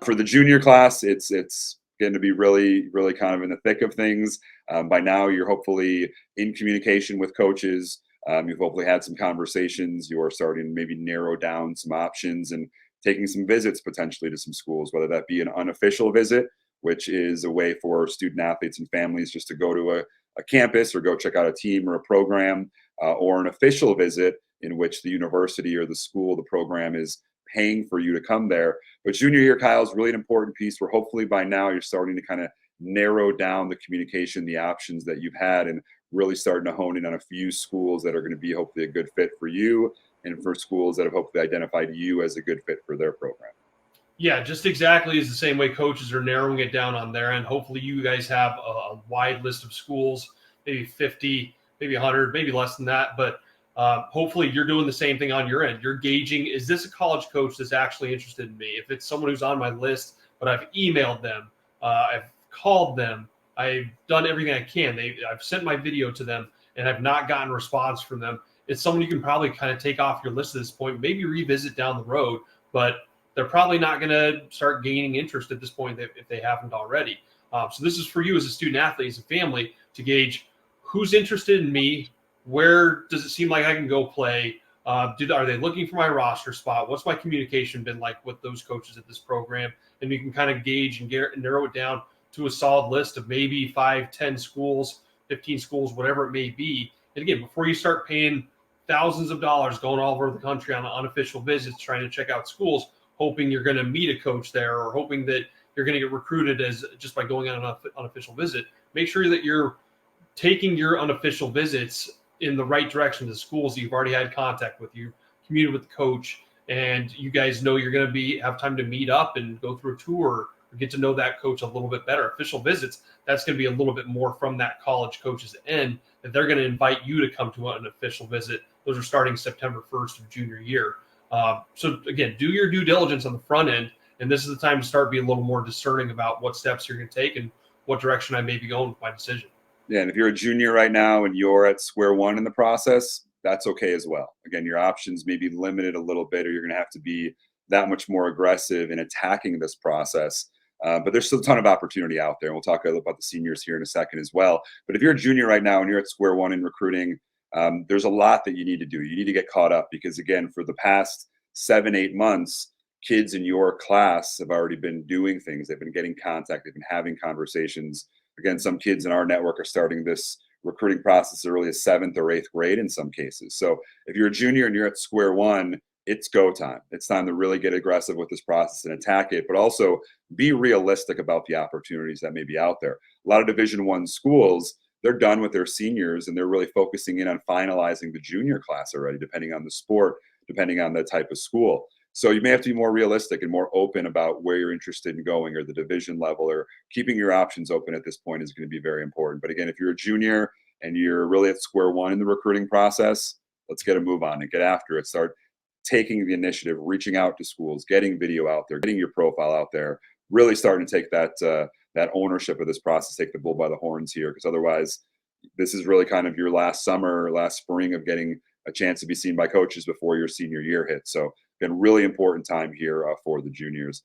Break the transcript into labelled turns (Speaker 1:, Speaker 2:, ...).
Speaker 1: For the junior class, it's going to be really, really kind of in the thick of things. By now, you're hopefully in communication with coaches. You've hopefully had some conversations. You're starting to maybe narrow down some options and taking some visits potentially to some schools, whether that be an unofficial visit, which is a way for student athletes and families just to go to a campus or go check out a team or a program, or an official visit in which the university or the school, the program is paying for you to come there. But junior year, Kyle, is really an important piece where hopefully by now you're starting to kind of narrow down the communication, the options that you've had, and really starting to hone in on a few schools that are going to be hopefully a good fit for you and for schools that have hopefully identified you as a good fit for their program.
Speaker 2: Yeah, just exactly is the same way coaches are narrowing it down on their end. Hopefully you guys have a wide list of schools, maybe 50, maybe 100, maybe less than that. But hopefully you're doing the same thing on your end. You're gauging, is this a college coach that's actually interested in me? If it's someone who's on my list, but I've emailed them, I've called them, I've done everything I can. I've sent my video to them and I've not gotten a response from them. It's someone you can probably kind of take off your list at this point, maybe revisit down the road, but they're probably not going to start gaining interest at this point if they haven't already. So this is for you as a student athlete, as a family, to gauge who's interested in me, where does it seem like I can go play, are they looking for my roster spot, what's my communication been like with those coaches at this program, and you can kind of gauge and narrow it down to a solid list of maybe 5, 10 schools, 15 schools, whatever it may be. And again, before you start paying thousands of dollars going all over the country on unofficial visits trying to check out schools, hoping you're going to meet a coach there or hoping that you're going to get recruited as just by going on an unofficial visit, make sure that you're taking your unofficial visits in the right direction to schools that you've already had contact with, you commuted with the coach, and you guys know you're going to have time to meet up and go through a tour or get to know that coach a little bit better. Official visits, that's going to be a little bit more from that college coach's end, that they're going to invite you to come to an official visit. Those are starting September 1st of junior year. So again, do your due diligence on the front end, and this is the time to start being a little more discerning about what steps you're going to take and what direction I may be going with my decision.
Speaker 1: Yeah, and if you're a junior right now and you're at square one in the process, that's okay as well. Again, your options may be limited a little bit, or you're going to have to be that much more aggressive in attacking this process. But there's still a ton of opportunity out there. And we'll talk a little about the seniors here in a second as well. But if you're a junior right now and you're at square one in recruiting, there's a lot that you need to do. You need to get caught up because, again, for the past 7, 8 months, kids in your class have already been doing things. They've been getting contact. They've been having conversations. Again, some kids in our network are starting this recruiting process as early as 7th or 8th grade in some cases. So if you're a junior and you're at square one, it's go time. It's time to really get aggressive with this process and attack it, but also be realistic about the opportunities that may be out there. A lot of Division I schools, they're done with their seniors and they're really focusing in on finalizing the junior class already, depending on the sport, depending on the type of school. So you may have to be more realistic and more open about where you're interested in going, or the division level, or keeping your options open at this point is going to be very important. But again, if you're a junior and you're really at square one in the recruiting process, let's get a move on and get after it. Start taking the initiative, reaching out to schools, getting video out there, getting your profile out there, really starting to take that ownership of this process, take the bull by the horns here, because otherwise this is really kind of your last summer, last spring of getting a chance to be seen by coaches before your senior year hits. So again, really important time here for the juniors.